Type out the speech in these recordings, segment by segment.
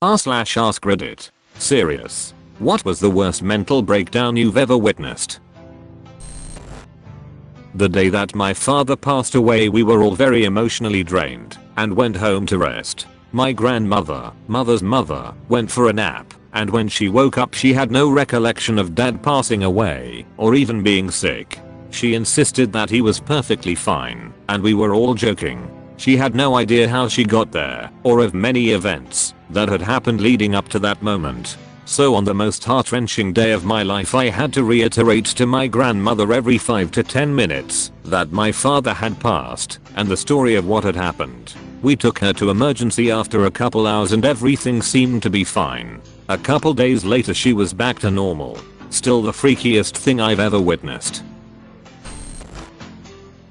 r/ask Reddit. Serious. What was the worst mental breakdown you've ever witnessed? The day that my father passed away, we were all very emotionally drained and went home to rest. My mother's mother, went for a nap, and when she woke up she had no recollection of dad passing away or even being sick. She insisted that he was perfectly fine, and we were all joking. She had no idea how she got there or of many events that had happened leading up to that moment. So on the most heart-wrenching day of my life, I had to reiterate to my grandmother every 5 to 10 minutes that my father had passed and the story of what had happened. We took her to emergency after a couple hours and everything seemed to be fine. A couple days later she was back to normal. Still the freakiest thing I've ever witnessed.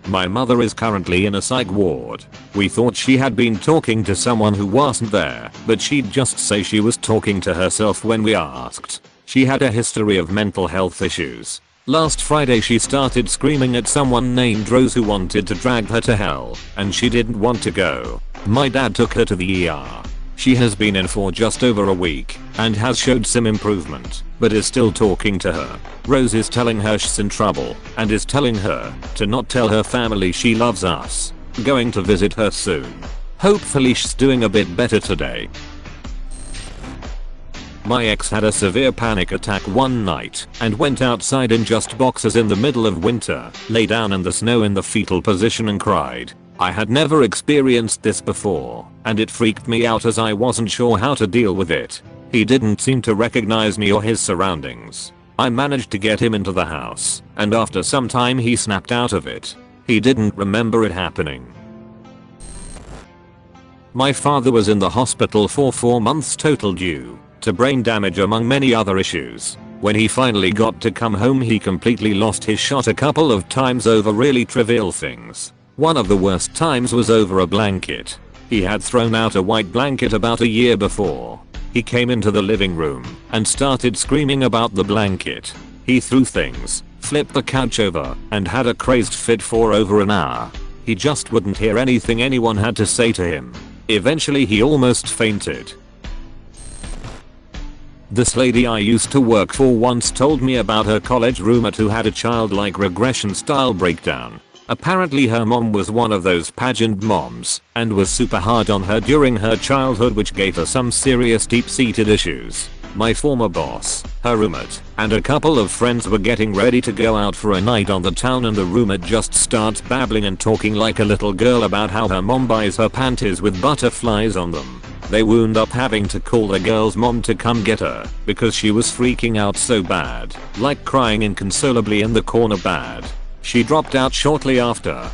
My mother is currently in a psych ward. We thought she had been talking to someone who wasn't there, but she'd just say she was talking to herself when we asked. She had a history of mental health issues. Last Friday she started screaming at someone named Rose who wanted to drag her to hell, and she didn't want to go. My dad took her to the ER. She has been in for just over a week and has showed some improvement, but is still talking to her. Rose is telling her she's in trouble and is telling her to not tell her family she loves us. Going to visit her soon. Hopefully she's doing a bit better today. My ex had a severe panic attack one night and went outside in just boxers in the middle of winter, lay down in the snow in the fetal position and cried. I had never experienced this before, and it freaked me out as I wasn't sure how to deal with it. He didn't seem to recognize me or his surroundings. I managed to get him into the house, and after some time he snapped out of it. He didn't remember it happening. My father was in the hospital for 4 months total due to brain damage among many other issues. When he finally got to come home, he completely lost his shot a couple of times over really trivial things. One of the worst times was over a blanket. He had thrown out a white blanket about a year before. He came into the living room and started screaming about the blanket. He threw things, flipped the couch over, and had a crazed fit for over an hour. He just wouldn't hear anything anyone had to say to him. Eventually he almost fainted. This lady I used to work for once told me about her college roommate who had a childlike regression style breakdown. Apparently her mom was one of those pageant moms and was super hard on her during her childhood, which gave her some serious deep-seated issues. My former boss, her roommate, and a couple of friends were getting ready to go out for a night on the town, and the roommate just starts babbling and talking like a little girl about how her mom buys her panties with butterflies on them. They wound up having to call the girl's mom to come get her because she was freaking out so bad, like crying inconsolably in the corner bad. She dropped out shortly after.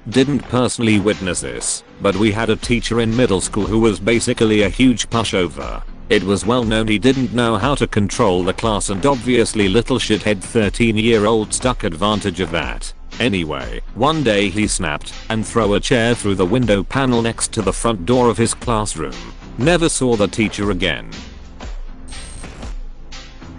Didn't personally witness this, but we had a teacher in middle school who was basically a huge pushover. It was well known he didn't know how to control the class, and obviously little shithead 13-year-old took advantage of that. Anyway, one day he snapped and threw a chair through the window panel next to the front door of his classroom. Never saw the teacher again.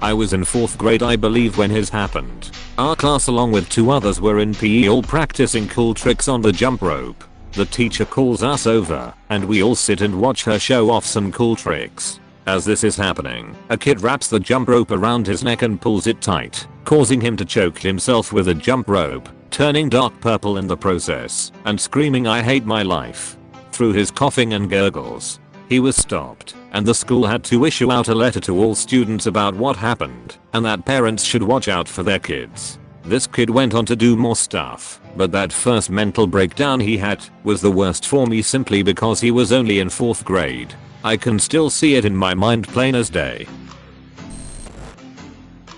I was in 4th grade I believe when his happened. Our class along with 2 others were in PE all practicing cool tricks on the jump rope. The teacher calls us over and we all sit and watch her show off some cool tricks. As this is happening, a kid wraps the jump rope around his neck and pulls it tight, causing him to choke himself with the jump rope, turning dark purple in the process and screaming "I hate my life." Through his coughing and gurgles, he was stopped, and the school had to issue out a letter to all students about what happened and that parents should watch out for their kids. This kid went on to do more stuff, but that first mental breakdown he had was the worst for me simply because he was only in 4th grade. I can still see it in my mind plain as day.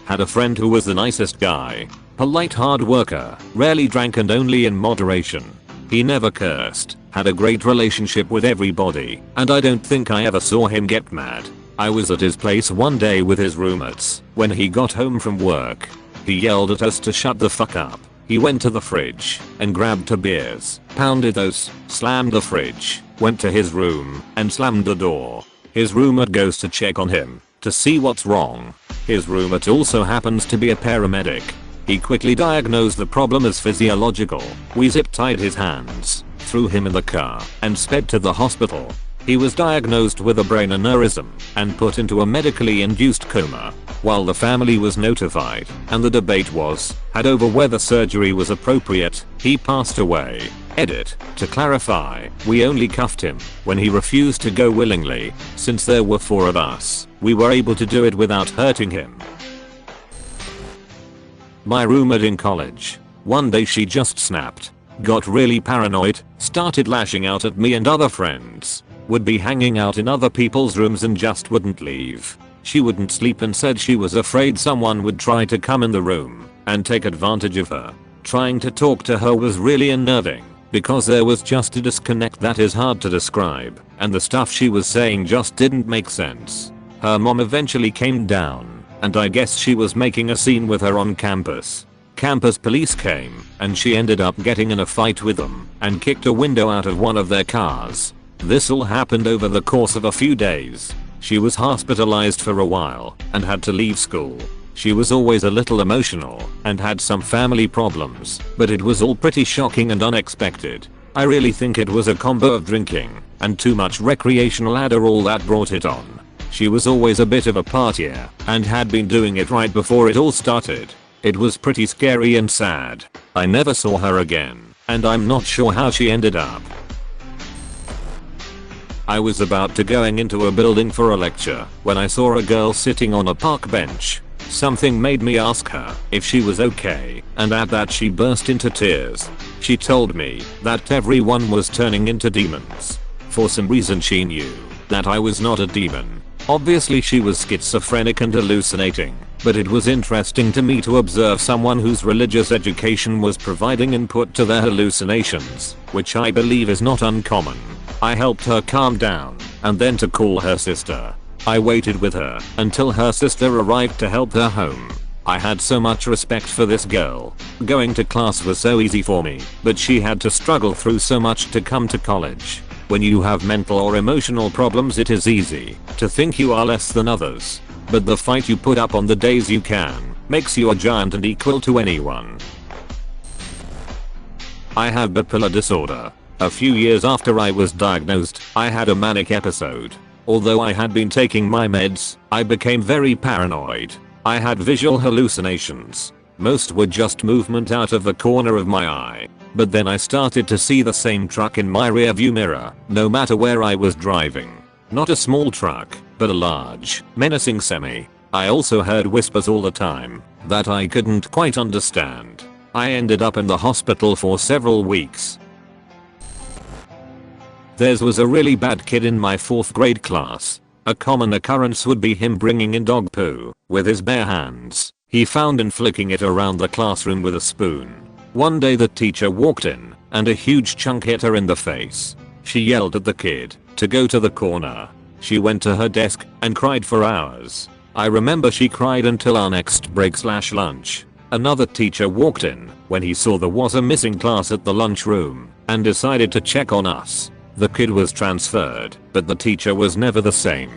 Had a friend who was the nicest guy. Polite hard worker, rarely drank and only in moderation. He never cursed, had a great relationship with everybody, and I don't think I ever saw him get mad. I was at his place one day with his roommates when he got home from work. He yelled at us to shut the fuck up. He went to the fridge and grabbed 2 beers, pounded those, slammed the fridge, went to his room and slammed the door. His roommate goes to check on him to see what's wrong. His roommate also happens to be a paramedic. He quickly diagnosed the problem as physiological. We zip-tied his hands, threw him in the car, and sped to the hospital. He was diagnosed with a brain aneurysm and put into a medically induced coma. While the family was notified and the debate had over whether surgery was appropriate, he passed away. Edit. To clarify, we only cuffed him when he refused to go willingly. Since there were 4 of us, we were able to do it without hurting him. My roommate in college. One day she just snapped. Got really paranoid, started lashing out at me and other friends. Would be hanging out in other people's rooms and just wouldn't leave. She wouldn't sleep and said she was afraid someone would try to come in the room and take advantage of her. Trying to talk to her was really unnerving because there was just a disconnect that is hard to describe, and the stuff she was saying just didn't make sense. Her mom eventually came down, and I guess she was making a scene with her on campus. Campus police came, and she ended up getting in a fight with them and kicked a window out of one of their cars. This all happened over the course of a few days. She was hospitalized for a while and had to leave school. She was always a little emotional and had some family problems, but it was all pretty shocking and unexpected. I really think it was a combo of drinking and too much recreational Adderall that brought it on. She was always a bit of a partier and had been doing it right before it all started. It was pretty scary and sad. I never saw her again, and I'm not sure how she ended up. I was about to going into a building for a lecture when I saw a girl sitting on a park bench. Something made me ask her if she was okay, and at that she burst into tears. She told me that everyone was turning into demons. For some reason she knew that I was not a demon. Obviously she was schizophrenic and hallucinating, but it was interesting to me to observe someone whose religious education was providing input to their hallucinations, which I believe is not uncommon. I helped her calm down, and then to call her sister. I waited with her until her sister arrived to help her home. I had so much respect for this girl. Going to class was so easy for me, but she had to struggle through so much to come to college. When you have mental or emotional problems, it is easy to think you are less than others. But the fight you put up on the days you can makes you a giant and equal to anyone. I have bipolar disorder. A few years after I was diagnosed, I had a manic episode. Although I had been taking my meds, I became very paranoid. I had visual hallucinations. Most were just movement out of the corner of my eye. But then I started to see the same truck in my rearview mirror, no matter where I was driving. Not a small truck, but a large, menacing semi. I also heard whispers all the time that I couldn't quite understand. I ended up in the hospital for several weeks. There was a really bad kid in my 4th grade class. A common occurrence would be him bringing in dog poo with his bare hands. He found and flicking it around the classroom with a spoon. One day the teacher walked in and a huge chunk hit her in the face. She yelled at the kid to go to the corner. She went to her desk and cried for hours. I remember she cried until our next break/lunch. Another teacher walked in when he saw there was a missing class at the lunchroom and decided to check on us. The kid was transferred, but the teacher was never the same.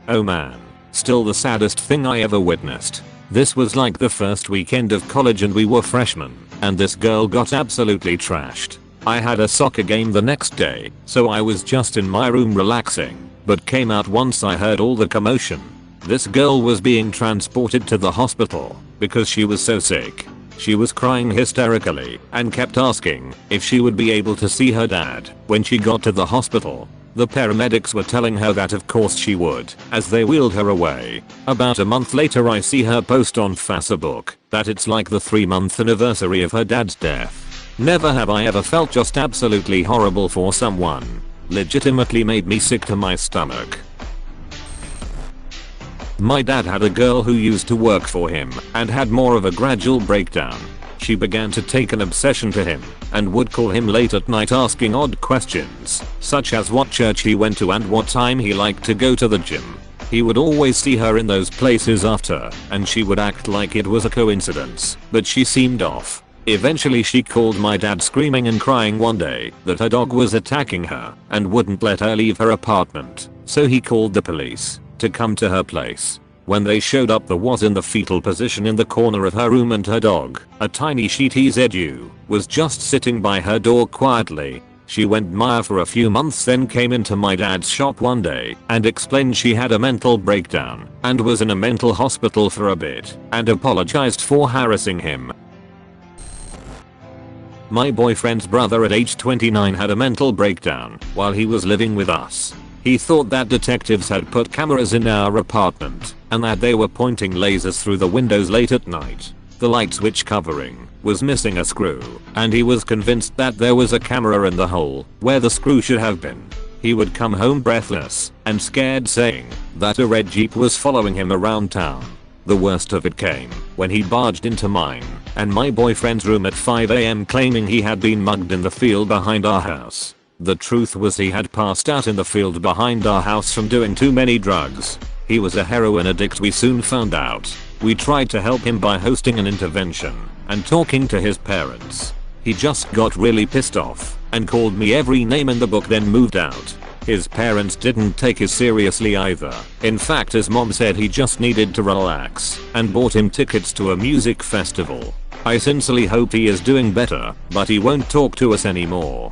Oh man, still the saddest thing I ever witnessed. This was like the first weekend of college and we were freshmen, and this girl got absolutely trashed. I had a soccer game the next day, so I was just in my room relaxing, but came out once I heard all the commotion. This girl was being transported to the hospital because she was so sick. She was crying hysterically and kept asking if she would be able to see her dad when she got to the hospital. The paramedics were telling her that of course she would, as they wheeled her away. About a month later I see her post on Facebook that it's like the 3-month anniversary of her dad's death. Never have I ever felt just absolutely horrible for someone. Legitimately made me sick to my stomach. My dad had a girl who used to work for him and had more of a gradual breakdown. She began to take an obsession to him and would call him late at night asking odd questions, such as what church he went to and what time he liked to go to the gym. He would always see her in those places after, and she would act like it was a coincidence, but she seemed off. Eventually she called my dad screaming and crying one day that her dog was attacking her and wouldn't let her leave her apartment, so he called the police to come to her place. When they showed up, there was in the fetal position in the corner of her room, and her dog, a tiny Shih Tzu, was just sitting by her door quietly. She went Maya for a few months, then came into my dad's shop one day and explained she had a mental breakdown and was in a mental hospital for a bit and apologized for harassing him. My boyfriend's brother at age 29 had a mental breakdown while he was living with us. He thought that detectives had put cameras in our apartment and that they were pointing lasers through the windows late at night. The light switch covering was missing a screw, and he was convinced that there was a camera in the hole where the screw should have been. He would come home breathless and scared, saying that a red Jeep was following him around town. The worst of it came when he barged into mine and my boyfriend's room at 5 AM claiming he had been mugged in the field behind our house. The truth was he had passed out in the field behind our house from doing too many drugs. He was a heroin addict, we soon found out. We tried to help him by hosting an intervention and talking to his parents. He just got really pissed off and called me every name in the book, then moved out. His parents didn't take it seriously either. In fact, his mom said he just needed to relax and bought him tickets to a music festival. I sincerely hope he is doing better, but he won't talk to us anymore.